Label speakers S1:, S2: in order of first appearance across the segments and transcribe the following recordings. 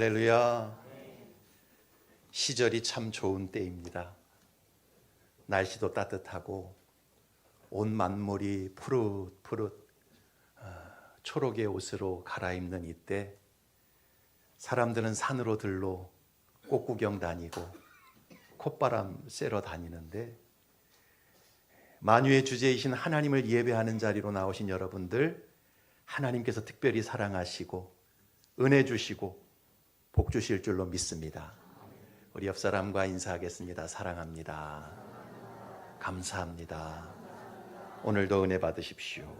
S1: 할렐루야. 시절이 참 좋은 때입니다. 날씨도 따뜻하고 온 만물이 푸릇푸릇 초록의 옷으로 갈아입는 이때 사람들은 산으로 들로 꽃구경 다니고 콧바람 쐬러 다니는데 만유의 주제이신 하나님을 예배하는 자리로 나오신 여러분들, 하나님께서 특별히 사랑하시고 은혜 주시고 복 주실 줄로 믿습니다. 우리 옆 사람과 인사하겠습니다. 사랑합니다. 감사합니다. 오늘도 은혜 받으십시오.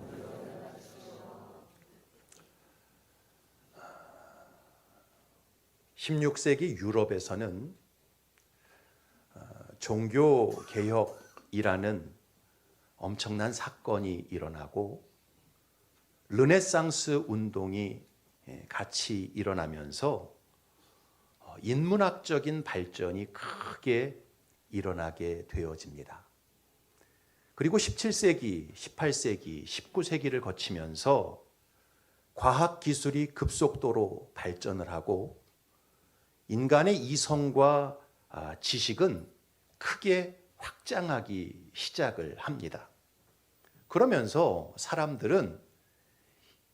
S1: (16세기) 유럽에서는 종교개혁이라는 엄청난 사건이 일어나고 르네상스 운동이 같이 일어나면서 인문학적인 발전이 크게 일어나게 되어집니다. 그리고 17세기, 18세기, 19세기를 거치면서 과학기술이 급속도로 발전을 하고 인간의 이성과 지식은 크게 확장하기 시작을 합니다. 그러면서 사람들은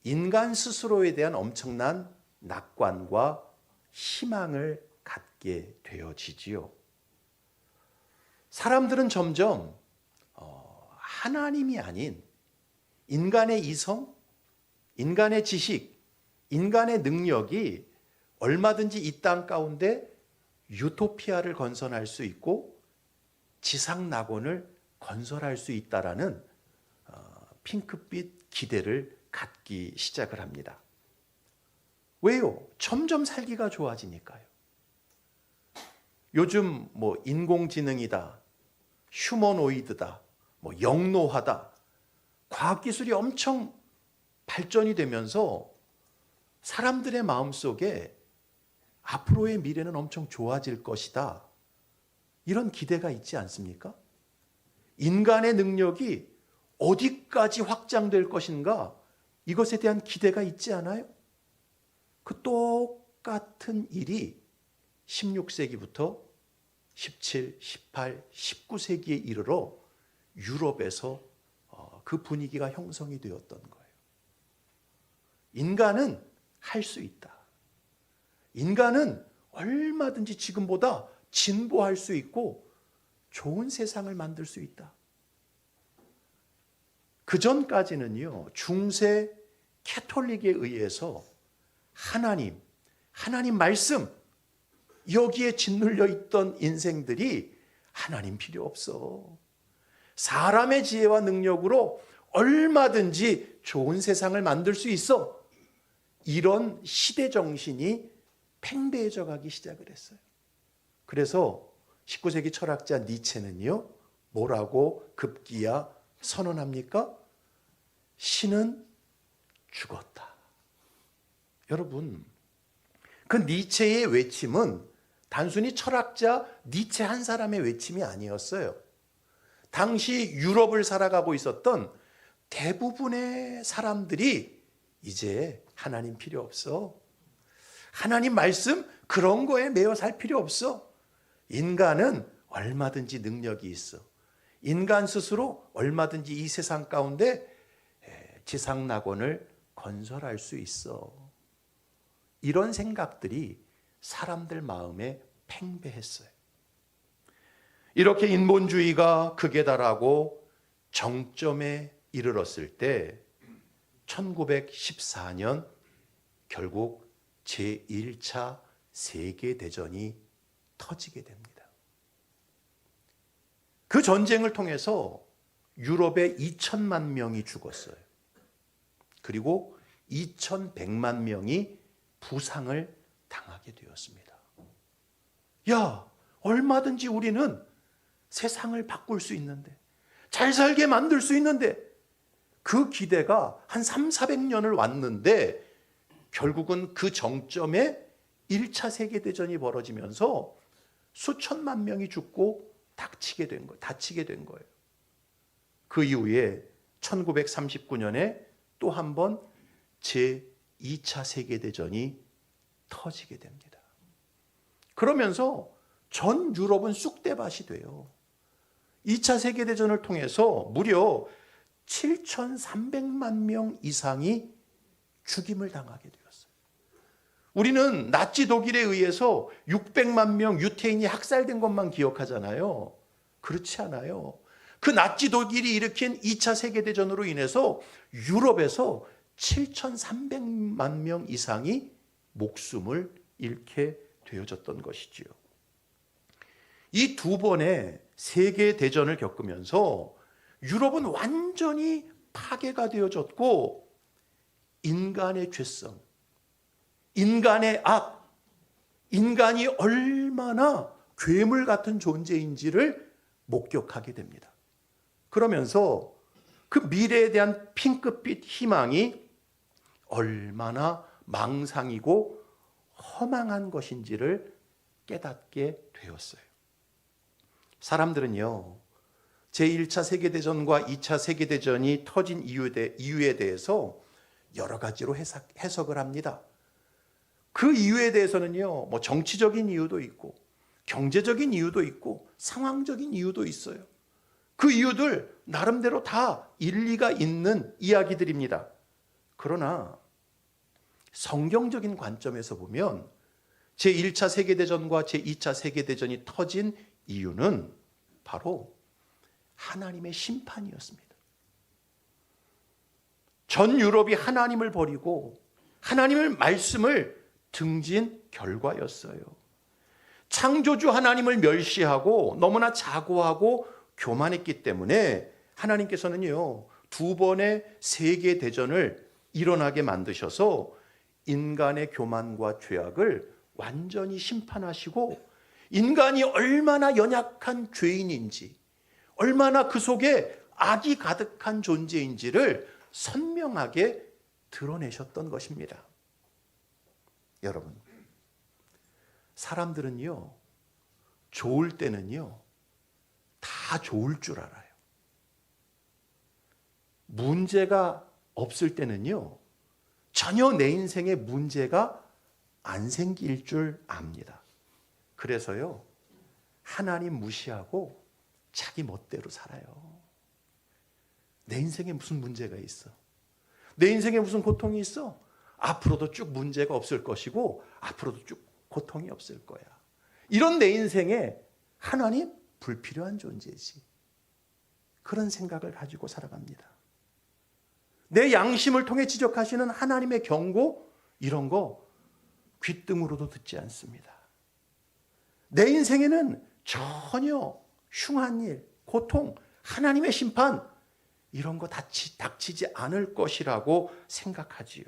S1: 인간 스스로에 대한 엄청난 낙관과 희망을 갖게 되어지지요. 사람들은 점점 하나님이 아닌 인간의 이성, 인간의 지식, 인간의 능력이 얼마든지 이 땅 가운데 유토피아를 건설할 수 있고 지상 낙원을 건설할 수 있다라는 핑크빛 기대를 갖기 시작을 합니다. 왜요? 점점 살기가 좋아지니까요. 요즘 인공지능이다, 휴머노이드다, 영노화다, 과학기술이 엄청 발전이 되면서 사람들의 마음속에 앞으로의 미래는 엄청 좋아질 것이다, 이런 기대가 있지 않습니까? 인간의 능력이 어디까지 확장될 것인가, 이것에 대한 기대가 있지 않아요? 그 똑같은 일이 16세기부터 17, 18, 19세기에 이르러 유럽에서 그 분위기가 형성이 되었던 거예요. 인간은 할 수 있다. 인간은 얼마든지 지금보다 진보할 수 있고 좋은 세상을 만들 수 있다. 그 전까지는요, 중세 캐톨릭에 의해서 하나님 말씀, 여기에 짓눌려 있던 인생들이 하나님 필요 없어, 사람의 지혜와 능력으로 얼마든지 좋은 세상을 만들 수 있어, 이런 시대 정신이 팽배해져 가기 시작을 했어요. 그래서 19세기 철학자 니체는요, 뭐라고 급기야 선언합니까? 신은 죽었다. 여러분, 그 니체의 외침은 단순히 철학자 니체 한 사람의 외침이 아니었어요. 당시 유럽을 살아가고 있었던 대부분의 사람들이 이제 하나님 필요 없어, 하나님 말씀 그런 거에 매여 살 필요 없어, 인간은 얼마든지 능력이 있어, 인간 스스로 얼마든지 이 세상 가운데 지상 낙원을 건설할 수 있어, 이런 생각들이 사람들 마음에 팽배했어요. 이렇게 인본주의가 극에 달하고 정점에 이르렀을 때 1914년 결국 제1차 세계대전이 터지게 됩니다. 그 전쟁을 통해서 유럽에 2천만 명이 죽었어요. 그리고 2,100만 명이 부상을 당하게 되었습니다. 야, 얼마든지 우리는 세상을 바꿀 수 있는데, 잘 살게 만들 수 있는데, 그 기대가 한 300~400년을 왔는데 결국은 그 정점에 1차 세계대전이 벌어지면서 수천만 명이 죽고 다치게 된 거예요. 그 이후에 1939년에 또 한 번 제2차 세계대전이 터지게 됩니다. 그러면서 전 유럽은 쑥대밭이 돼요. 2차 세계대전을 통해서 무려 7,300만 명 이상이 죽임을 당하게 되었어요. 우리는 나치 독일에 의해서 600만 명 유태인이 학살된 것만 기억하잖아요. 그렇지 않아요. 그 나치 독일이 일으킨 2차 세계대전으로 인해서 유럽에서 7,300만 명 이상이 목숨을 잃게 되어졌던 것이지요. 이 두 번의 세계대전을 겪으면서 유럽은 완전히 파괴가 되어졌고 인간의 죄성, 인간의 악, 인간이 얼마나 괴물 같은 존재인지를 목격하게 됩니다. 그러면서 그 미래에 대한 핑크빛 희망이 얼마나 망상이고 허망한 것인지를 깨닫게 되었어요. 사람들은요, 제1차 세계대전과 2차 세계대전이 터진 이유에 대해서 여러 가지로 해석을 합니다. 그 이유에 대해서는요, 뭐 정치적인 이유도 있고, 경제적인 이유도 있고, 상황적인 이유도 있어요. 그 이유들 나름대로 다 일리가 있는 이야기들입니다. 그러나 성경적인 관점에서 보면 제1차 세계대전과 제2차 세계대전이 터진 이유는 바로 하나님의 심판이었습니다. 전 유럽이 하나님을 버리고 하나님의 말씀을 등진 결과였어요. 창조주 하나님을 멸시하고 너무나 자고하고 교만했기 때문에 하나님께서는요, 두 번의 세계대전을 일어나게 만드셔서 인간의 교만과 죄악을 완전히 심판하시고 인간이 얼마나 연약한 죄인인지, 얼마나 그 속에 악이 가득한 존재인지를 선명하게 드러내셨던 것입니다. 여러분, 사람들은요, 좋을 때는요, 다 좋을 줄 알아요. 문제가 없을 때는요, 전혀 내 인생에 문제가 안 생길 줄 압니다. 그래서요, 하나님 무시하고 자기 멋대로 살아요. 내 인생에 무슨 문제가 있어? 내 인생에 무슨 고통이 있어? 앞으로도 쭉 문제가 없을 것이고 앞으로도 쭉 고통이 없을 거야. 이런 내 인생에 하나님 불필요한 존재지. 그런 생각을 가지고 살아갑니다. 내 양심을 통해 지적하시는 하나님의 경고, 이런 거 귓등으로도 듣지 않습니다. 내 인생에는 전혀 흉한 일, 고통, 하나님의 심판, 이런 거 닥치지 않을 것이라고 생각하지요.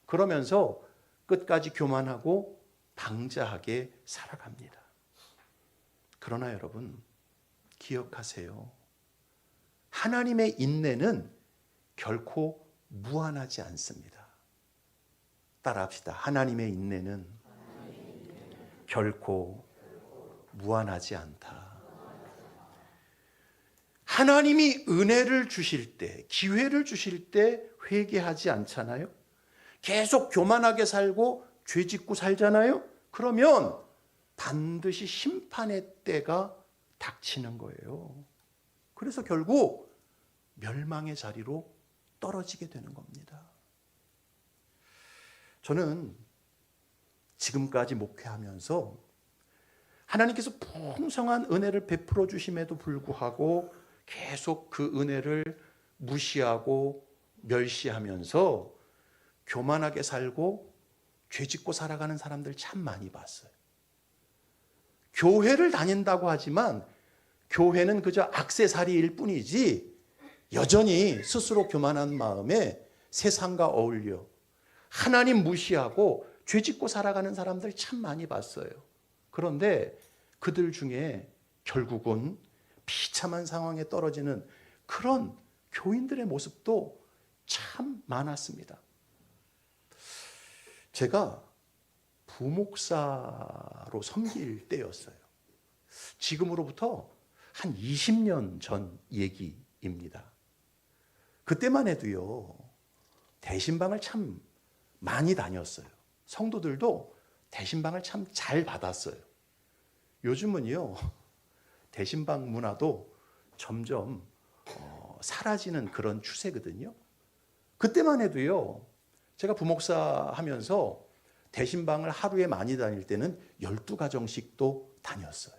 S1: 그러면서 끝까지 교만하고 방자하게 살아갑니다. 그러나 여러분, 기억하세요. 하나님의 인내는 결코 무한하지 않습니다. 따라합시다. 하나님의 인내는 결코 무한하지 않다. 하나님이 은혜를 주실 때, 기회를 주실 때 회개하지 않잖아요? 계속 교만하게 살고 죄 짓고 살잖아요? 그러면 반드시 심판의 때가 닥치는 거예요. 그래서 결국 멸망의 자리로 떨어지게 되는 겁니다. 저는 지금까지 목회하면서 하나님께서 풍성한 은혜를 베풀어 주심에도 불구하고 계속 그 은혜를 무시하고 멸시하면서 교만하게 살고 죄짓고 살아가는 사람들 참 많이 봤어요. 교회를 다닌다고 하지만 교회는 그저 액세서리일 뿐이지 여전히 스스로 교만한 마음에 세상과 어울려 하나님 무시하고 죄짓고 살아가는 사람들 참 많이 봤어요. 그런데 그들 중에 결국은 비참한 상황에 떨어지는 그런 교인들의 모습도 참 많았습니다. 제가 부목사로 섬길 때였어요. 지금으로부터 한 20년 전 얘기입니다. 그때만 해도요, 대신방을 참 많이 다녔어요. 성도들도 대신방을 참 잘 받았어요. 요즘은요, 대신방 문화도 점점 사라지는 그런 추세거든요. 그때만 해도요, 제가 부목사 하면서 대신방을 하루에 많이 다닐 때는 12가정씩도 다녔어요.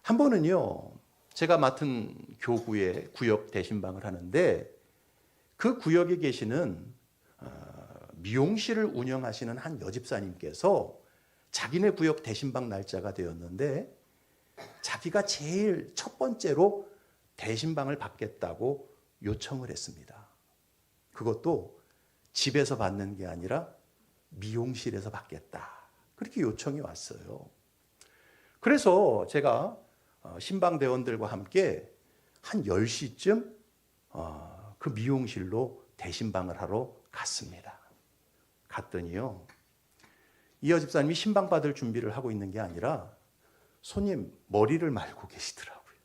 S1: 한 번은요, 제가 맡은 교구에 구역 대신방을 하는데 그 구역에 계시는 미용실을 운영하시는 한 여집사님께서 자기네 구역 대신방 날짜가 되었는데 자기가 제일 첫 번째로 대신방을 받겠다고 요청을 했습니다. 그것도 집에서 받는 게 아니라 미용실에서 받겠다. 그렇게 요청이 왔어요. 그래서 제가 신방대원들과 함께 한 10시쯤 그 미용실로 대신방을 하러 갔습니다. 갔더니요, 이 여집사님이 신방 받을 준비를 하고 있는 게 아니라 손님 머리를 말고 계시더라고요.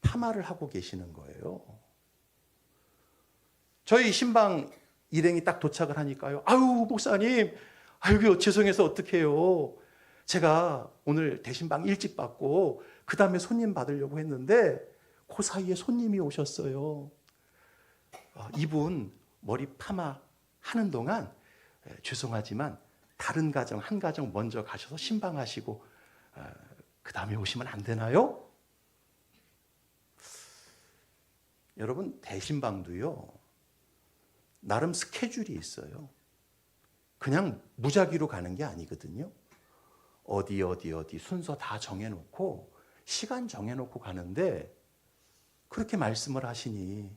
S1: 파마를 하고 계시는 거예요. 저희 신방 일행이 딱 도착을 하니까요, 아유 목사님, 아유 죄송해서 어떡해요. 제가 오늘 대신방 일찍 받고 그 다음에 손님 받으려고 했는데 그 사이에 손님이 오셨어요. 이분 머리 파마 하는 동안 죄송하지만 다른 가정 한 가정 먼저 가셔서 신방하시고 그 다음에 오시면 안 되나요? 여러분, 대신방도요 나름 스케줄이 있어요. 그냥 무작위로 가는 게 아니거든요. 어디 순서 다 정해놓고 시간 정해놓고 가는데 그렇게 말씀을 하시니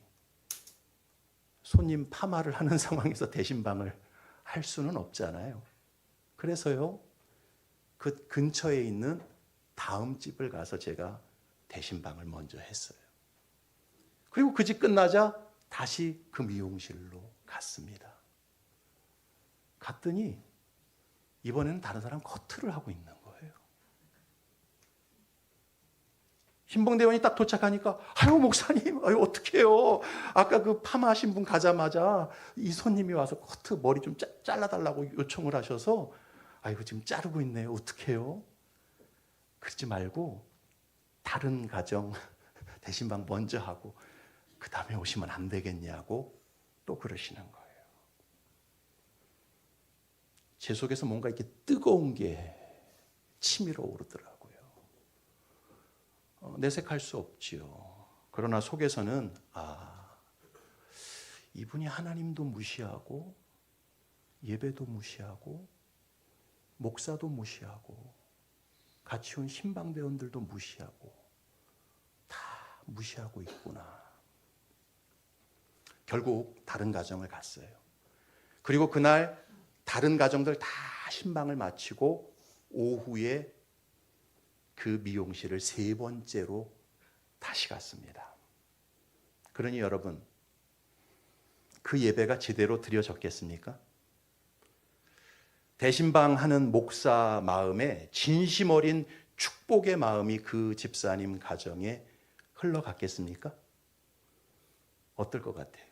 S1: 손님 파마를 하는 상황에서 대신방을 할 수는 없잖아요. 그래서요, 그 근처에 있는 다음 집을 가서 제가 대신방을 먼저 했어요. 그리고 그 집 끝나자 다시 그 미용실로 갔습니다. 갔더니 이번에는 다른 사람 커트를 하고 있는 거예요. 신봉대원이 딱 도착하니까 아유 목사님, 아유 어떡해요. 아까 그 파마하신 분 가자마자 이 손님이 와서 커트 머리 좀 잘라달라고 요청을 하셔서 아이고 지금 자르고 있네요. 어떡해요. 그러지 말고 다른 가정 대신방 먼저 하고 그 다음에 오시면 안 되겠냐고 또 그러시는 거예요. 제 속에서 뭔가 이렇게 뜨거운 게 치밀어 오르더라고요. 내색할 수 없지요. 그러나 속에서는 이분이 하나님도 무시하고 예배도 무시하고 목사도 무시하고 같이 온 신방대원들도 무시하고 다 무시하고 있구나. 결국 다른 가정을 갔어요. 그리고 그날 다른 가정들 다 신방을 마치고 오후에 그 미용실을 3번째로 다시 갔습니다. 그러니 여러분, 그 예배가 제대로 드려졌겠습니까? 대신방 하는 목사 마음에 진심 어린 축복의 마음이 그 집사님 가정에 흘러갔겠습니까? 어떨 것 같아요?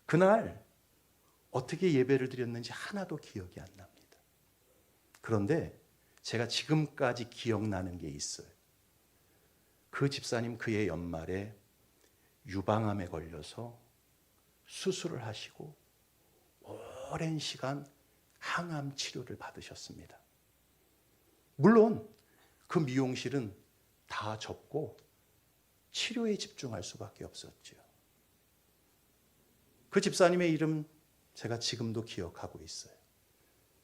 S1: 그날 어떻게 예배를 드렸는지 하나도 기억이 안 납니다. 그런데 제가 지금까지 기억나는 게 있어요. 그 집사님 그해 연말에 유방암에 걸려서 수술을 하시고 오랜 시간 항암 치료를 받으셨습니다. 물론 그 미용실은 다 접고 치료에 집중할 수밖에 없었죠. 그 집사님의 이름 제가 지금도 기억하고 있어요.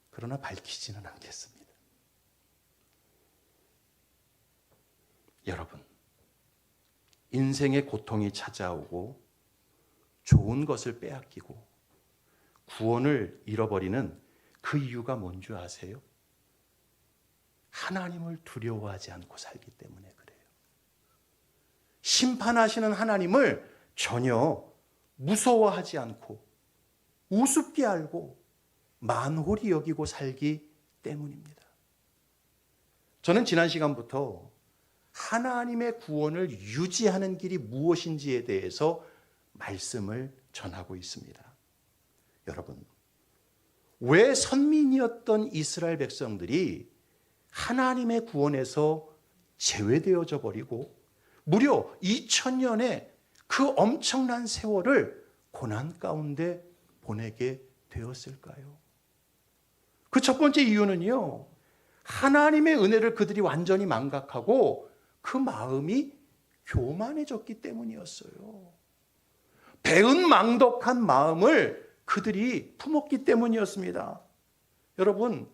S1: 그러나 밝히지는 않겠습니다. 여러분, 인생의 고통이 찾아오고 좋은 것을 빼앗기고 구원을 잃어버리는 그 이유가 뭔 줄 아세요? 하나님을 두려워하지 않고 살기 때문에 그래요. 심판하시는 하나님을 전혀 무서워하지 않고 우습게 알고 만홀히 여기고 살기 때문입니다. 저는 지난 시간부터 하나님의 구원을 유지하는 길이 무엇인지에 대해서 말씀을 전하고 있습니다. 여러분, 왜 선민이었던 이스라엘 백성들이 하나님의 구원에서 제외되어져 버리고 무려 2000년의 그 엄청난 세월을 고난 가운데 보내게 되었을까요? 그 첫 번째 이유는요, 하나님의 은혜를 그들이 완전히 망각하고 그 마음이 교만해졌기 때문이었어요. 배은망덕한 마음을 그들이 품었기 때문이었습니다. 여러분,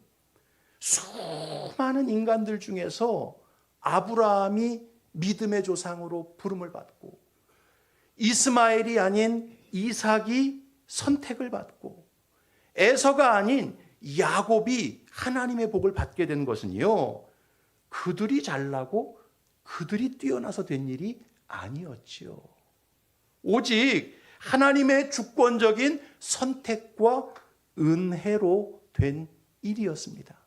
S1: 수많은 인간들 중에서 아브라함이 믿음의 조상으로 부름을 받고 이스마엘이 아닌 이삭이 선택을 받고 에서가 아닌 야곱이 하나님의 복을 받게 된 것은요, 그들이 잘나고 그들이 뛰어나서 된 일이 아니었지요. 오직 하나님의 주권적인 선택과 은혜로 된 일이었습니다.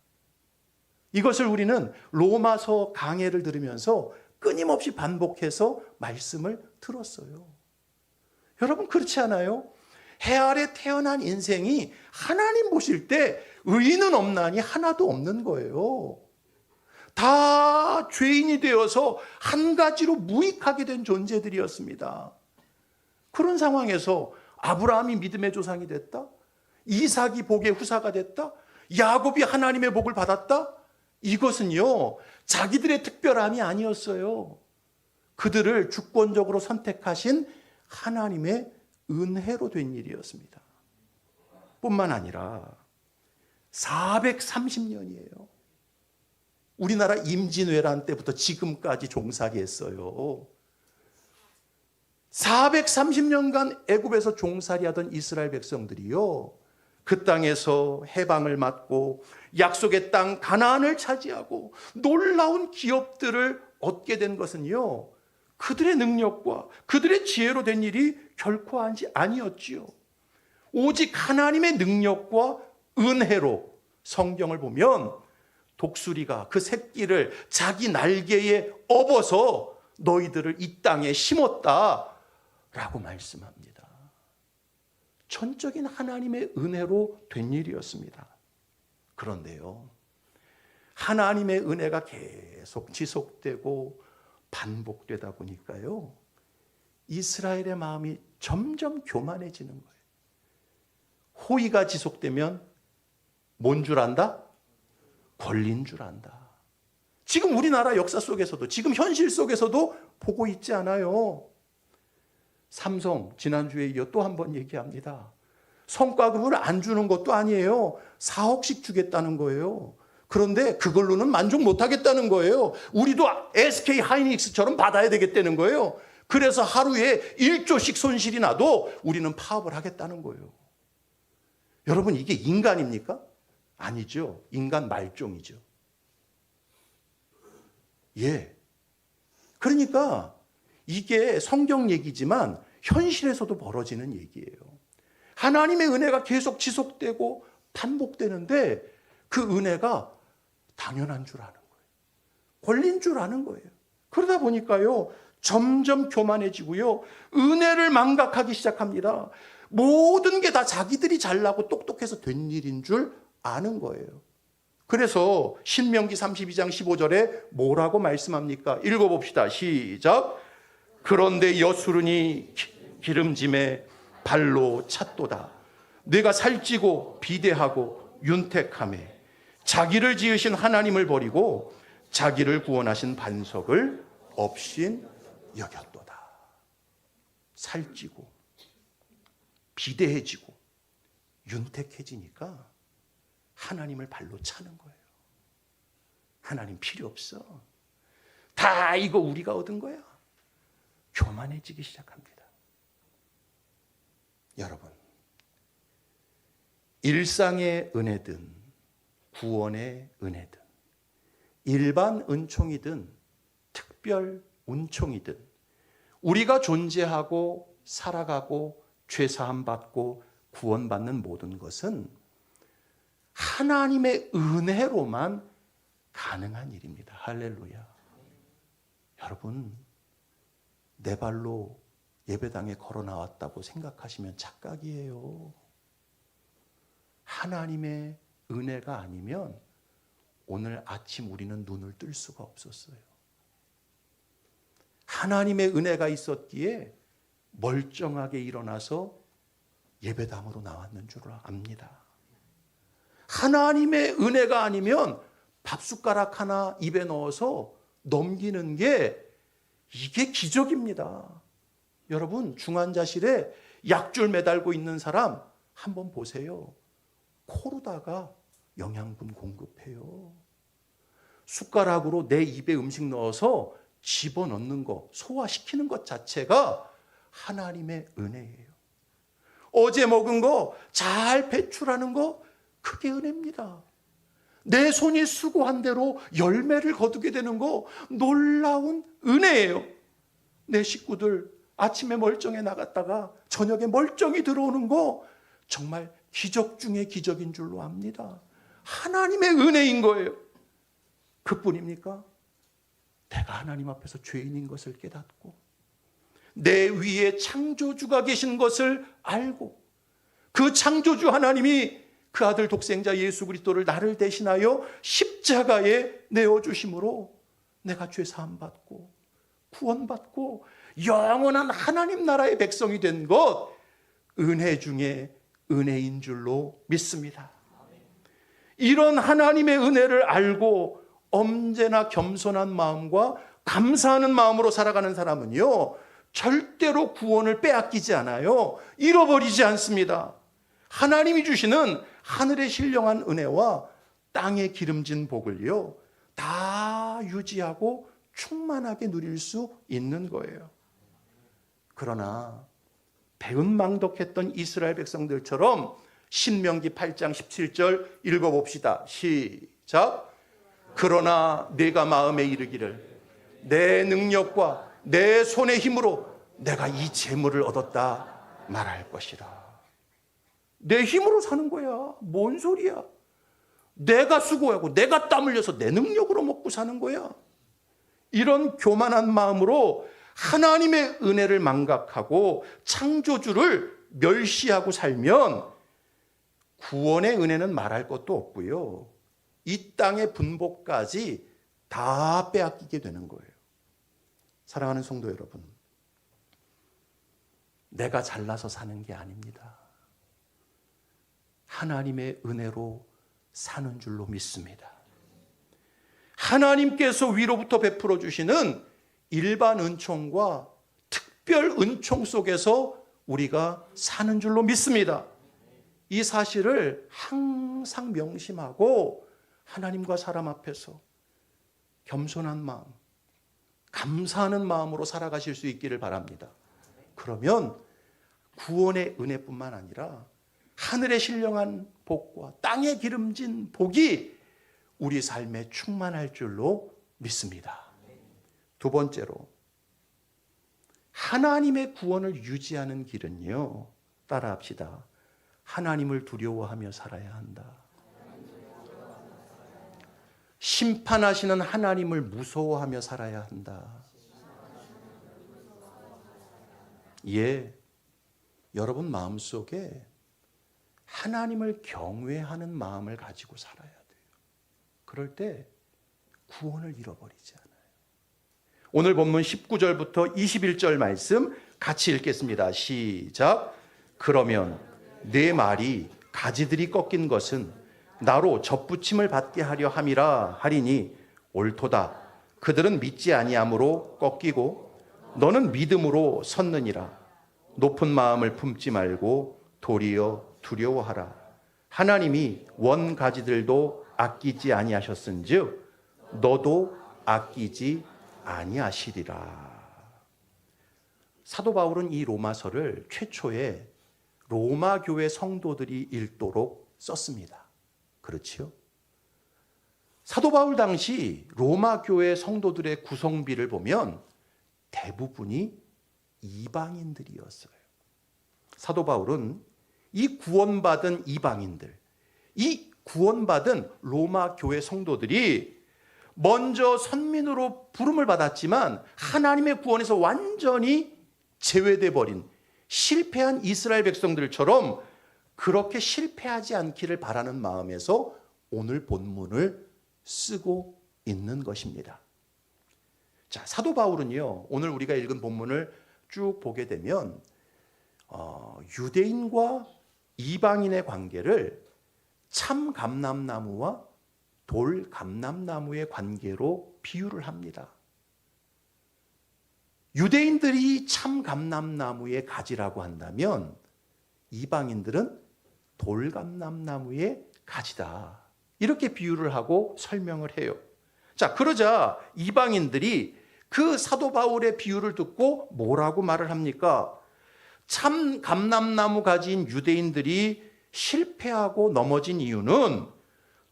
S1: 이것을 우리는 로마서 강해를 들으면서 끊임없이 반복해서 말씀을 들었어요. 여러분, 그렇지 않아요? 해 아래 태어난 인생이 하나님 보실 때 의인은 없나니 하나도 없는 거예요. 다 죄인이 되어서 한 가지로 무익하게 된 존재들이었습니다. 그런 상황에서 아브라함이 믿음의 조상이 됐다? 이삭이 복의 후사가 됐다? 야곱이 하나님의 복을 받았다? 이것은요, 자기들의 특별함이 아니었어요. 그들을 주권적으로 선택하신 하나님의 은혜로 된 일이었습니다. 뿐만 아니라 430년이에요. 우리나라 임진왜란 때부터 지금까지 종살이 했어요. 430년간 애굽에서 종살이하던 이스라엘 백성들이요, 그 땅에서 해방을 맞고 약속의 땅 가나안을 차지하고 놀라운 기업들을 얻게 된 것은요, 그들의 능력과 그들의 지혜로 된 일이 결코 아니었지요. 오직 하나님의 능력과 은혜로 성경을 보면 독수리가 그 새끼를 자기 날개에 업어서 너희들을 이 땅에 심었다라고 말씀합니다. 전적인 하나님의 은혜로 된 일이었습니다. 그런데요, 하나님의 은혜가 계속 지속되고 반복되다 보니까요, 이스라엘의 마음이 점점 교만해지는 거예요. 호의가 지속되면 뭔 줄 안다? 권리인 줄 안다. 지금 우리나라 역사 속에서도, 지금 현실 속에서도 보고 있지 않아요? 삼성, 지난주에 이어 또 한 번 얘기합니다. 성과급을 안 주는 것도 아니에요. 4억씩 주겠다는 거예요. 그런데 그걸로는 만족 못 하겠다는 거예요. 우리도 SK 하이닉스처럼 받아야 되겠다는 거예요. 그래서 하루에 1조씩 손실이 나도 우리는 파업을 하겠다는 거예요. 여러분, 이게 인간입니까? 아니죠. 인간 말종이죠. 예. 그러니까 이게 성경 얘기지만 현실에서도 벌어지는 얘기예요. 하나님의 은혜가 계속 지속되고 반복되는데 그 은혜가 당연한 줄 아는 거예요. 권리인 줄 아는 거예요. 그러다 보니까요, 점점 교만해지고요, 은혜를 망각하기 시작합니다. 모든 게 다 자기들이 잘나고 똑똑해서 된 일인 줄 아는 거예요. 그래서 신명기 32장 15절에 뭐라고 말씀합니까? 읽어봅시다. 시작. 그런데 여수르니 기름짐에 발로 찼도다. 내가 살찌고 비대하고 윤택하며 자기를 지으신 하나님을 버리고 자기를 구원하신 반석을 없인 여겼도다. 살찌고 비대해지고 윤택해지니까 하나님을 발로 차는 거예요. 하나님 필요 없어. 다 이거 우리가 얻은 거야. 교만해지기 시작합니다. 여러분, 일상의 은혜든 구원의 은혜든 일반 은총이든 특별 은총이든 우리가 존재하고 살아가고 죄사함 받고 구원받는 모든 것은 하나님의 은혜로만 가능한 일입니다. 할렐루야. 여러분, 내 발로 예배당에 걸어 나왔다고 생각하시면 착각이에요. 하나님의 은혜가 아니면 오늘 아침 우리는 눈을 뜰 수가 없었어요. 하나님의 은혜가 있었기에 멀쩡하게 일어나서 예배당으로 나왔는 줄 압니다. 하나님의 은혜가 아니면 밥숟가락 하나 입에 넣어서 넘기는 게 이게 기적입니다. 여러분, 중환자실에 약줄 매달고 있는 사람 한번 보세요. 코로다가 영양분 공급해요. 숟가락으로 내 입에 음식 넣어서 집어넣는 것, 소화시키는 것 자체가 하나님의 은혜예요. 어제 먹은 거 잘 배출하는 거 그게 은혜입니다. 내 손이 수고한 대로 열매를 거두게 되는 거 놀라운 은혜예요. 내 식구들 아침에 멀쩡해 나갔다가 저녁에 멀쩡히 들어오는 거 정말 기적 중에 기적인 줄로 압니다. 하나님의 은혜인 거예요. 그뿐입니까? 내가 하나님 앞에서 죄인인 것을 깨닫고 내 위에 창조주가 계신 것을 알고 그 창조주 하나님이 그 아들 독생자 예수 그리스도를 나를 대신하여 십자가에 내어주심으로 내가 죄 사함 받고 구원받고 영원한 하나님 나라의 백성이 된 것, 은혜 중에 은혜인 줄로 믿습니다. 이런 하나님의 은혜를 알고 언제나 겸손한 마음과 감사하는 마음으로 살아가는 사람은요, 절대로 구원을 빼앗기지 않아요. 잃어버리지 않습니다. 하나님이 주시는 하늘의 신령한 은혜와 땅에 기름진 복을요, 다 유지하고 충만하게 누릴 수 있는 거예요. 그러나 배은망덕했던 이스라엘 백성들처럼 신명기 8장 17절 읽어봅시다. 시작. 그러나 내가 마음에 이르기를 내 능력과 내 손의 힘으로 내가 이 재물을 얻었다 말할 것이라. 내 힘으로 사는 거야. 뭔 소리야. 내가 수고하고 내가 땀 흘려서 내 능력으로 먹고 사는 거야. 이런 교만한 마음으로 하나님의 은혜를 망각하고 창조주를 멸시하고 살면 구원의 은혜는 말할 것도 없고요, 이 땅의 분복까지 다 빼앗기게 되는 거예요. 사랑하는 성도 여러분, 내가 잘나서 사는 게 아닙니다. 하나님의 은혜로 사는 줄로 믿습니다. 하나님께서 위로부터 베풀어 주시는 일반 은총과 특별 은총 속에서 우리가 사는 줄로 믿습니다. 이 사실을 항상 명심하고 하나님과 사람 앞에서 겸손한 마음, 감사하는 마음으로 살아가실 수 있기를 바랍니다. 그러면 구원의 은혜뿐만 아니라 하늘의 신령한 복과 땅에 기름진 복이 우리 삶에 충만할 줄로 믿습니다. 두 번째로, 하나님의 구원을 유지하는 길은요, 따라합시다. 하나님을 두려워하며 살아야 한다. 심판하시는 하나님을 무서워하며 살아야 한다. 예, 여러분 마음속에 하나님을 경외하는 마음을 가지고 살아야 돼요. 그럴 때 구원을 잃어버리지 않아요. 오늘 본문 19절부터 21절 말씀 같이 읽겠습니다. 시작. 그러면 내 말이 가지들이 꺾인 것은 나로 접붙임을 받게 하려 함이라 하리니 옳도다. 그들은 믿지 아니함으로 꺾이고 너는 믿음으로 섰느니라. 높은 마음을 품지 말고 도리어 두려워하라. 하나님이 원 가지들도 아끼지 아니하셨은즉 너도 아끼지 아니하시리라. 사도 바울은 이 로마서를 최초에 로마 교회 성도들이 읽도록 썼습니다. 그렇지요? 사도 바울 당시 로마 교회 성도들의 구성비를 보면 대부분이 이방인들이었어요. 사도 바울은 이 구원받은 이방인들, 이 구원받은 로마 교회 성도들이 먼저 선민으로 부름을 받았지만 하나님의 구원에서 완전히 제외돼 버린 실패한 이스라엘 백성들처럼 그렇게 실패하지 않기를 바라는 마음에서 오늘 본문을 쓰고 있는 것입니다. 자, 사도 바울은요, 오늘 우리가 읽은 본문을 쭉 보게 되면 유대인과 이방인의 관계를 참 감람나무와 돌 감람나무의 관계로 비유를 합니다. 유대인들이 참 감람나무의 가지라고 한다면 이방인들은 돌 감람나무의 가지다. 이렇게 비유를 하고 설명을 해요. 자, 그러자 이방인들이 그 사도 바울의 비유를 듣고 뭐라고 말을 합니까? 참 감람나무 가지인 유대인들이 실패하고 넘어진 이유는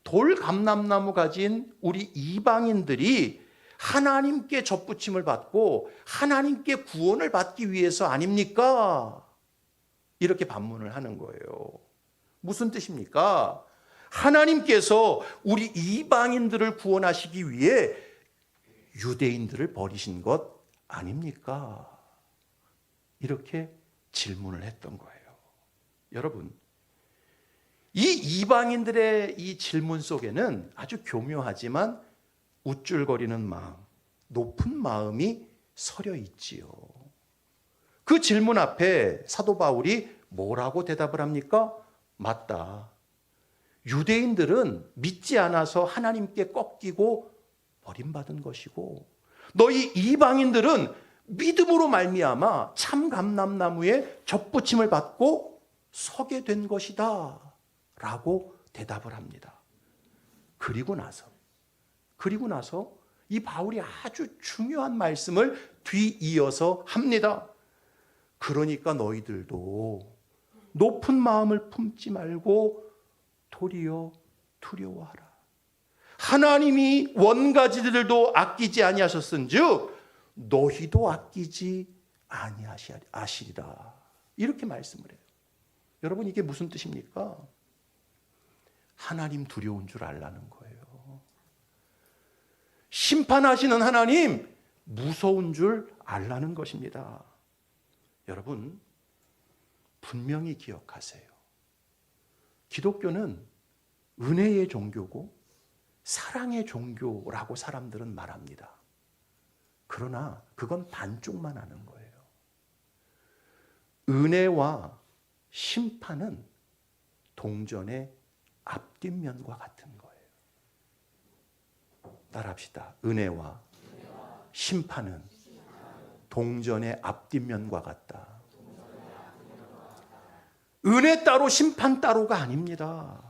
S1: 돌 감람나무 가진 우리 이방인들이 하나님께 접붙임을 받고 하나님께 구원을 받기 위해서 아닙니까? 이렇게 반문을 하는 거예요. 무슨 뜻입니까? 하나님께서 우리 이방인들을 구원하시기 위해 유대인들을 버리신 것 아닙니까? 이렇게 질문을 했던 거예요. 여러분, 이 이방인들의 이 질문 속에는 아주 교묘하지만 우쭐거리는 마음, 높은 마음이 서려 있지요. 그 질문 앞에 사도 바울이 뭐라고 대답을 합니까? 맞다. 유대인들은 믿지 않아서 하나님께 꺾이고 버림받은 것이고 너희 이방인들은 믿음으로 말미암아 참 감람나무에 접붙임을 받고 서게 된 것이다 라고 대답을 합니다. 그리고 나서 이 바울이 아주 중요한 말씀을 뒤이어서 합니다. 그러니까 너희들도 높은 마음을 품지 말고 도리어 두려워하라. 하나님이 원가지들도 아끼지 아니하셨은즉 너희도 아끼지 아니하시리라. 이렇게 말씀을 해요. 여러분, 이게 무슨 뜻입니까? 하나님 두려운 줄 알라는 거예요. 심판하시는 하나님 무서운 줄 알라는 것입니다. 여러분, 분명히 기억하세요. 기독교는 은혜의 종교고 사랑의 종교라고 사람들은 말합니다. 그러나 그건 반쪽만 하는 거예요. 은혜와 심판은 동전의 앞뒷면과 같은 거예요. 따라합시다. 은혜와 심판은 동전의 앞뒷면과 같다. 은혜 따로 심판 따로가 아닙니다.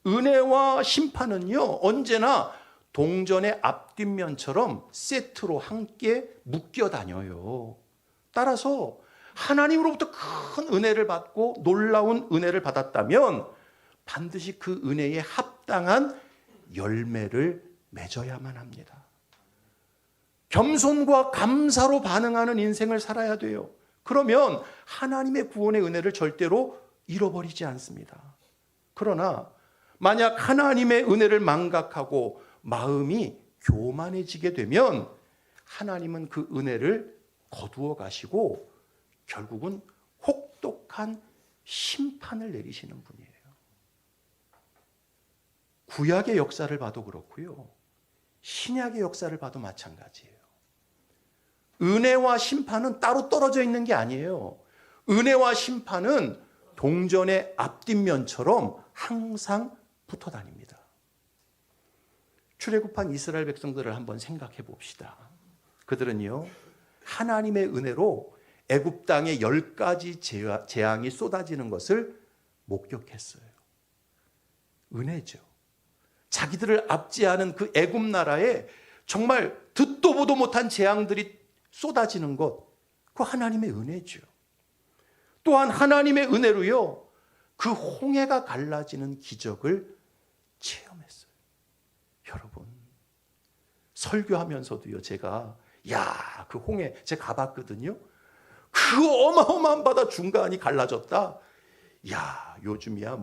S1: 은혜와 심판은요, 언제나 동전의 앞뒷면처럼 세트로 함께 묶여 다녀요. 따라서 하나님으로부터 큰 은혜를 받고 놀라운 은혜를 받았다면 반드시 그 은혜에 합당한 열매를 맺어야만 합니다. 겸손과 감사로 반응하는 인생을 살아야 돼요. 그러면 하나님의 구원의 은혜를 절대로 잃어버리지 않습니다. 그러나 만약 하나님의 은혜를 망각하고 마음이 교만해지게 되면 하나님은 그 은혜를 거두어 가시고 결국은 혹독한 심판을 내리시는 분이에요. 구약의 역사를 봐도 그렇고요. 신약의 역사를 봐도 마찬가지예요. 은혜와 심판은 따로 떨어져 있는 게 아니에요. 은혜와 심판은 동전의 앞뒷면처럼 항상 붙어 다닙니다. 출애굽한 이스라엘 백성들을 한번 생각해 봅시다. 그들은요, 하나님의 은혜로 애굽 땅에 10가지 재앙이 쏟아지는 것을 목격했어요. 은혜죠. 자기들을 압제하는 그 애굽 나라에 정말 듣도 보도 못한 재앙들이 쏟아지는 것, 그 하나님의 은혜죠. 또한 하나님의 은혜로요, 그 홍해가 갈라지는 기적을 체험했어요. 여러분, 설교하면서도요, 제가 그 홍해 제가 가봤거든요. 그 어마어마한 바다 중간이 갈라졌다. 요즘이야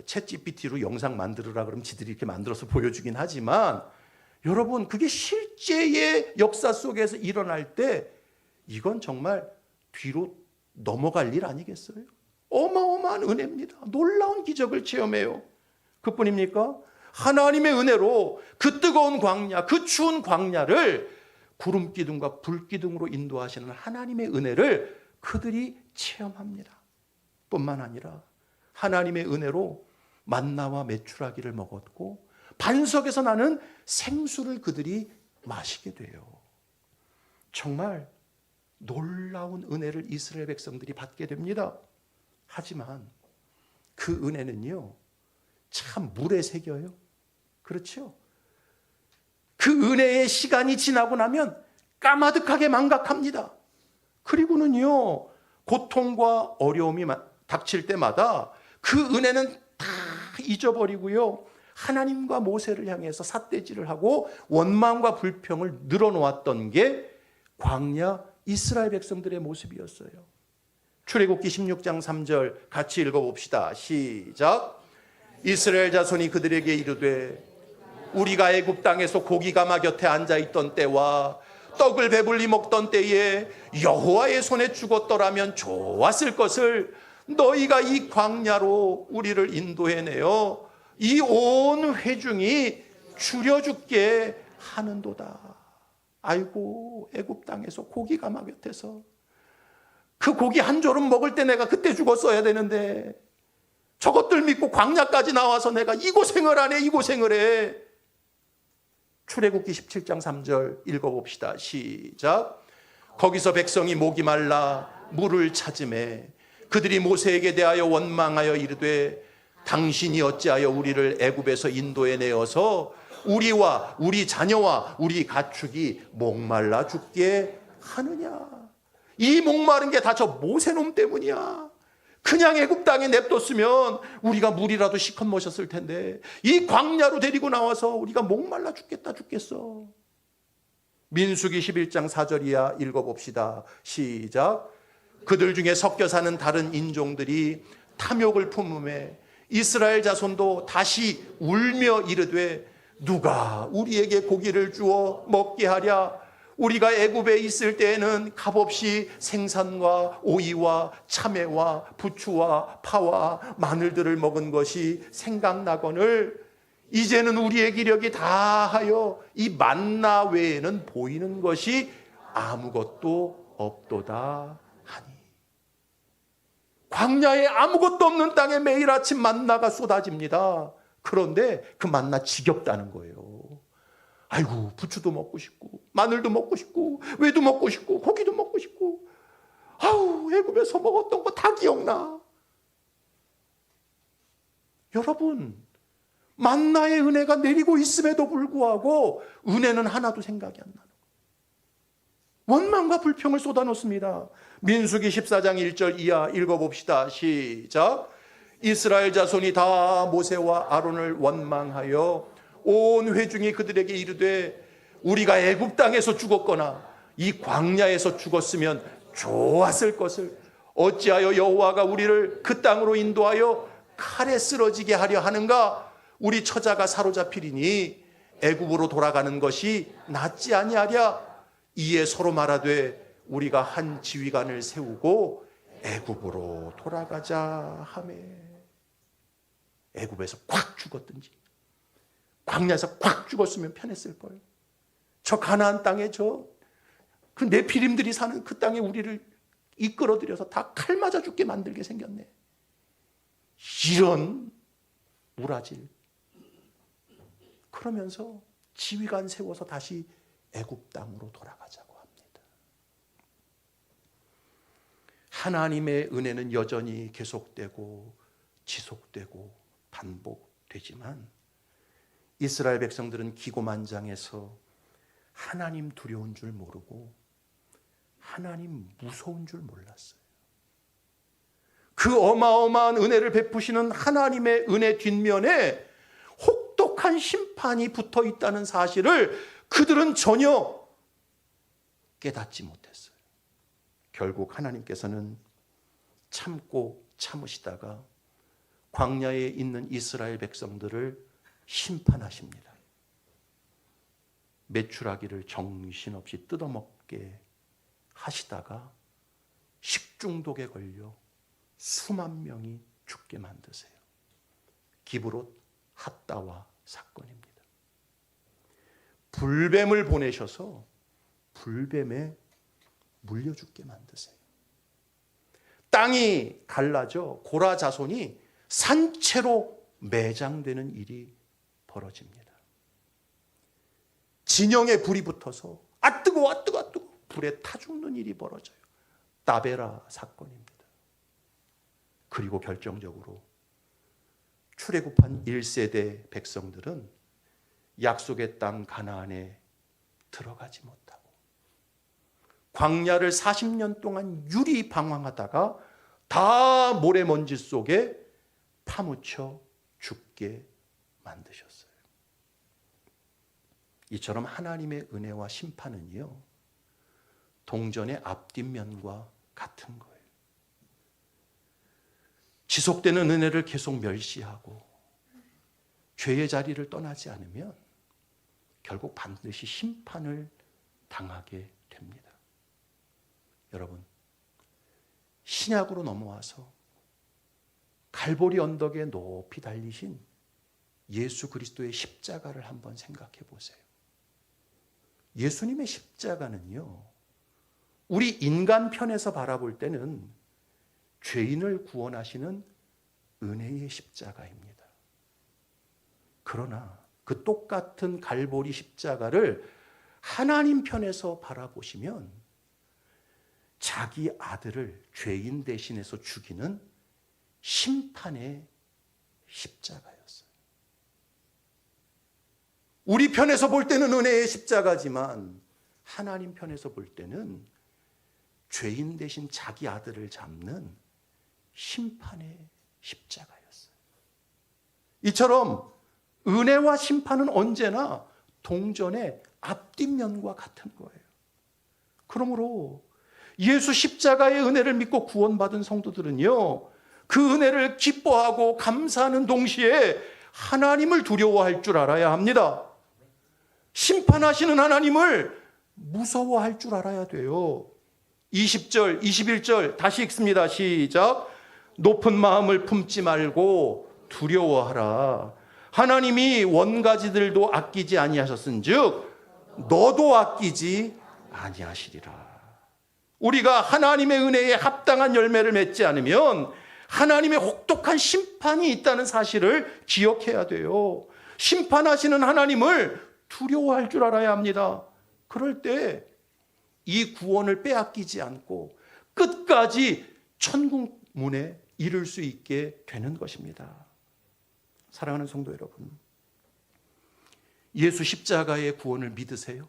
S1: 챗GPT로 영상 만들으라 그러면 지들이 이렇게 만들어서 보여주긴 하지만 여러분, 그게 실제의 역사 속에서 일어날 때 이건 정말 뒤로 넘어갈 일 아니겠어요? 어마어마한 은혜입니다. 놀라운 기적을 체험해요. 그뿐입니까? 하나님의 은혜로 그 뜨거운 광야, 그 추운 광야를 구름 기둥과 불 기둥으로 인도하시는 하나님의 은혜를 그들이 체험합니다. 뿐만 아니라 하나님의 은혜로 만나와 메추라기를 먹었고 반석에서 나는 생수를 그들이 마시게 돼요. 정말 놀라운 은혜를 이스라엘 백성들이 받게 됩니다. 하지만 그 은혜는요, 참 물에 새겨요. 그렇죠? 그 은혜의 시간이 지나고 나면 까마득하게 망각합니다. 그리고는요, 고통과 어려움이 닥칠 때마다 그 은혜는 다 잊어버리고요, 하나님과 모세를 향해서 삿대질을 하고 원망과 불평을 늘어놓았던 게 광야 이스라엘 백성들의 모습이었어요. 출애굽기 16장 3절 같이 읽어봅시다. 시작. 이스라엘 자손이 그들에게 이르되 우리가 애굽 땅에서 고기가마 곁에 앉아있던 때와 떡을 배불리 먹던 때에 여호와의 손에 죽었더라면 좋았을 것을 너희가 이 광야로 우리를 인도해내어 이 온 회중이 줄여 죽게 하는도다. 아이고, 애굽 땅에서 고기가마 곁에서 그 고기 한 조름 먹을 때 내가 그때 죽었어야 되는데 저것들 믿고 광야까지 나와서 내가 이 고생을 하네, 이 고생을 해. 출애굽기 17장 3절 읽어봅시다. 시작. 거기서 백성이 목이 말라 물을 찾으매 그들이 모세에게 대하여 원망하여 이르되 당신이 어찌하여 우리를 애굽에서 인도해 내어서 우리와 우리 자녀와 우리 가축이 목말라 죽게 하느냐. 이 목마른 게 다 저 모세놈 때문이야. 그냥 애굽 땅에 냅뒀으면 우리가 물이라도 시컷 마셨을 텐데 이 광야로 데리고 나와서 우리가 목말라 죽겠어. 민수기 11장 4절이야 읽어봅시다. 시작. 그들 중에 섞여 사는 다른 인종들이 탐욕을 품음에 이스라엘 자손도 다시 울며 이르되 누가 우리에게 고기를 주어 먹게 하랴. 우리가 애굽에 있을 때에는 값없이 생선과 오이와 참외와 부추와 파와 마늘들을 먹은 것이 생각나거늘 이제는 우리의 기력이 다하여 이 만나 외에는 보이는 것이 아무것도 없도다 하니. 광야에 아무것도 없는 땅에 매일 아침 만나가 쏟아집니다. 그런데 그 만나 지겹다는 거예요. 아이고, 부추도 먹고 싶고 마늘도 먹고 싶고 외도 먹고 싶고 고기도 먹고 싶고, 아우, 애굽에서 먹었던 거 다 기억나. 여러분, 만나의 은혜가 내리고 있음에도 불구하고 은혜는 하나도 생각이 안 나는 거예요. 원망과 불평을 쏟아놓습니다. 민수기 14장 1절 이하 읽어봅시다. 시작. 이스라엘 자손이 다 모세와 아론을 원망하여 온 회중이 그들에게 이르되 우리가 애굽 땅에서 죽었거나 이 광야에서 죽었으면 좋았을 것을 어찌하여 여호와가 우리를 그 땅으로 인도하여 칼에 쓰러지게 하려 하는가. 우리 처자가 사로잡히리니 애굽으로 돌아가는 것이 낫지 아니하랴. 이에 서로 말하되 우리가 한 지휘관을 세우고 애굽으로 돌아가자 하매. 애굽에서 콱 죽었든지 광야에서 콱 죽었으면 편했을 거예요. 저 가나안 땅에 그 네피림들이 사는 그 땅에 우리를 이끌어들여서 다 칼 맞아 죽게 만들게 생겼네. 이런 우라질. 그러면서 지휘관 세워서 다시 애굽 땅으로 돌아가자고 합니다. 하나님의 은혜는 여전히 계속되고 지속되고 반복되지만 이스라엘 백성들은 기고만장해서 하나님 두려운 줄 모르고 하나님 무서운 줄 몰랐어요. 그 어마어마한 은혜를 베푸시는 하나님의 은혜 뒷면에 혹독한 심판이 붙어 있다는 사실을 그들은 전혀 깨닫지 못했어요. 결국 하나님께서는 참고 참으시다가 광야에 있는 이스라엘 백성들을 심판하십니다. 메추라기를 정신없이 뜯어먹게 하시다가 식중독에 걸려 수만 명이 죽게 만드세요. 기브롯 핫다와 사건입니다. 불뱀을 보내셔서 불뱀에 물려 죽게 만드세요. 땅이 갈라져 고라 자손이 산채로 매장되는 일이 벌어집니다. 진영에 불이 붙어서 아 뜨거워 아 뜨거워 아 뜨거워 불에 타 죽는 일이 벌어져요. 다베라 사건입니다. 그리고 결정적으로 출애굽한 1세대 백성들은 약속의 땅 가나안에 들어가지 못하고 광야를 40년 동안 유리방황하다가 다 모래먼지 속에 파묻혀 죽게 만드셨어요. 이처럼 하나님의 은혜와 심판은요, 동전의 앞뒷면과 같은 거예요. 지속되는 은혜를 계속 멸시하고 죄의 자리를 떠나지 않으면 결국 반드시 심판을 당하게 됩니다. 여러분, 신약으로 넘어와서 갈보리 언덕에 높이 달리신 예수 그리스도의 십자가를 한번 생각해 보세요. 예수님의 십자가는요, 우리 인간 편에서 바라볼 때는 죄인을 구원하시는 은혜의 십자가입니다. 그러나 그 똑같은 갈보리 십자가를 하나님 편에서 바라보시면 자기 아들을 죄인 대신해서 죽이는 심판의 십자가였어요. 우리 편에서 볼 때는 은혜의 십자가지만 하나님 편에서 볼 때는 죄인 대신 자기 아들을 잡는 심판의 십자가였어요. 이처럼 은혜와 심판은 언제나 동전의 앞뒷면과 같은 거예요. 그러므로 예수 십자가의 은혜를 믿고 구원받은 성도들은요, 그 은혜를 기뻐하고 감사하는 동시에 하나님을 두려워할 줄 알아야 합니다. 심판하시는 하나님을 무서워할 줄 알아야 돼요. 20절, 21절 다시 읽습니다. 시작. 높은 마음을 품지 말고 두려워하라. 하나님이 원가지들도 아끼지 아니하셨은즉 너도 아끼지 아니하시리라. 우리가 하나님의 은혜에 합당한 열매를 맺지 않으면 하나님의 혹독한 심판이 있다는 사실을 기억해야 돼요. 심판하시는 하나님을 두려워할 줄 알아야 합니다. 그럴 때 이 구원을 빼앗기지 않고 끝까지 천국 문에 이룰 수 있게 되는 것입니다. 사랑하는 성도 여러분, 예수 십자가의 구원을 믿으세요?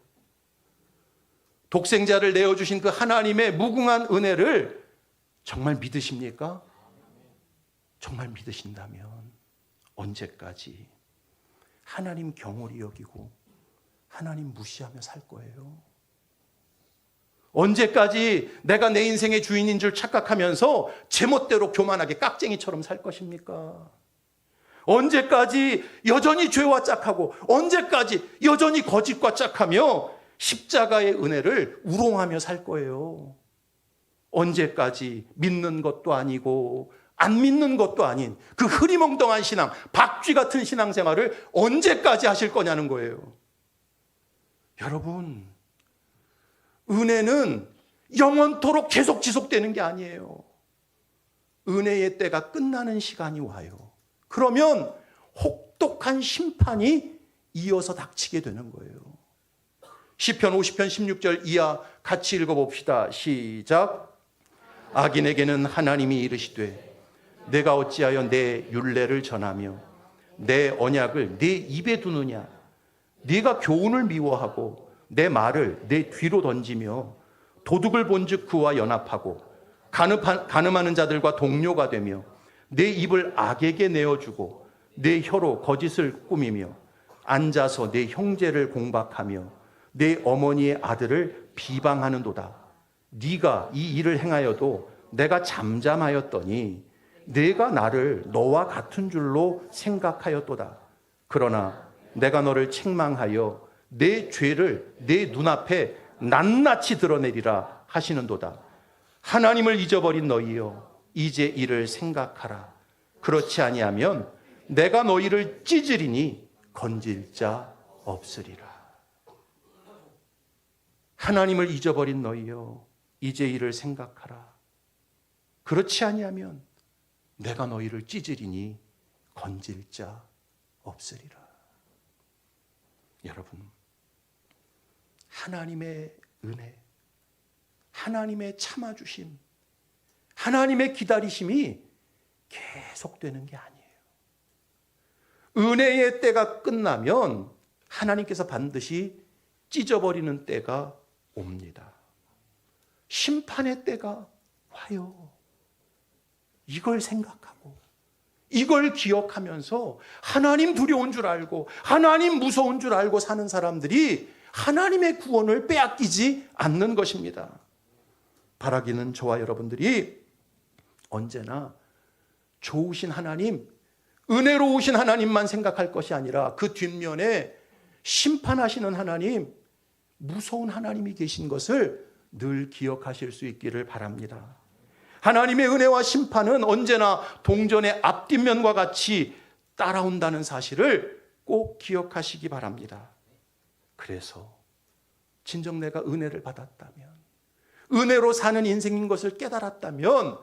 S1: 독생자를 내어주신 그 하나님의 무궁한 은혜를 정말 믿으십니까? 정말 믿으신다면 언제까지 하나님 경홀히 여기고 하나님 무시하며 살 거예요? 언제까지 내가 내 인생의 주인인 줄 착각하면서 제멋대로 교만하게 깍쟁이처럼 살 것입니까? 언제까지 여전히 죄와 짝하고 언제까지 여전히 거짓과 짝하며 십자가의 은혜를 우롱하며 살 거예요? 언제까지 믿는 것도 아니고 안 믿는 것도 아닌 그 흐리멍덩한 신앙, 박쥐 같은 신앙생활을 언제까지 하실 거냐는 거예요. 여러분, 은혜는 영원토록 계속 지속되는 게 아니에요. 은혜의 때가 끝나는 시간이 와요. 그러면 혹독한 심판이 이어서 닥치게 되는 거예요. 시편 50편 16절 이하 같이 읽어봅시다. 시작. 악인에게는 하나님이 이르시되 내가 어찌하여 내 율례를 전하며 내 언약을 내 입에 두느냐. 네가 교훈을 미워하고 내 말을 내 뒤로 던지며 도둑을 본즉 그와 연합하고 간음하는 자들과 동료가 되며 내 입을 악에게 내어주고 내 혀로 거짓을 꾸미며 앉아서 내 형제를 공박하며 내 어머니의 아들을 비방하는도다. 네가 이 일을 행하여도 내가 잠잠하였더니 네가 나를 너와 같은 줄로 생각하였도다. 그러나 내가 너를 책망하여 내 죄를 내 눈앞에 낱낱이 드러내리라 하시는도다. 하나님을 잊어버린 너희여, 이제 이를 생각하라. 그렇지 아니하면 내가 너희를 찢으리니 건질 자 없으리라. 하나님을 잊어버린 너희여, 이제 이를 생각하라. 그렇지 아니하면 내가 너희를 찢으리니 건질 자 없으리라. 여러분, 하나님의 은혜, 하나님의 참아주심, 하나님의 기다리심이 계속되는 게 아니에요. 은혜의 때가 끝나면 하나님께서 반드시 찢어버리는 때가 옵니다. 심판의 때가 와요. 이걸 생각하고 이걸 기억하면서 하나님 두려운 줄 알고 하나님 무서운 줄 알고 사는 사람들이 하나님의 구원을 빼앗기지 않는 것입니다. 바라기는 저와 여러분들이 언제나 좋으신 하나님, 은혜로우신 하나님만 생각할 것이 아니라 그 뒷면에 심판하시는 하나님, 무서운 하나님이 계신 것을 늘 기억하실 수 있기를 바랍니다. 하나님의 은혜와 심판은 언제나 동전의 앞뒷면과 같이 따라온다는 사실을 꼭 기억하시기 바랍니다. 그래서 진정 내가 은혜를 받았다면, 은혜로 사는 인생인 것을 깨달았다면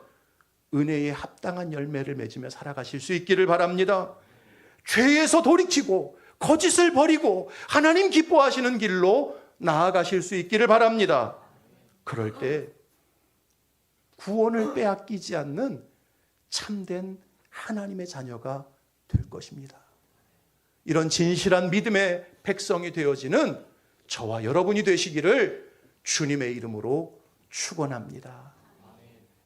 S1: 은혜에 합당한 열매를 맺으며 살아가실 수 있기를 바랍니다. 죄에서 돌이키고 거짓을 버리고 하나님 기뻐하시는 길로 나아가실 수 있기를 바랍니다. 그럴 때 구원을 빼앗기지 않는 참된 하나님의 자녀가 될 것입니다. 이런 진실한 믿음의 백성이 되어지는 저와 여러분이 되시기를 주님의 이름으로 축원합니다.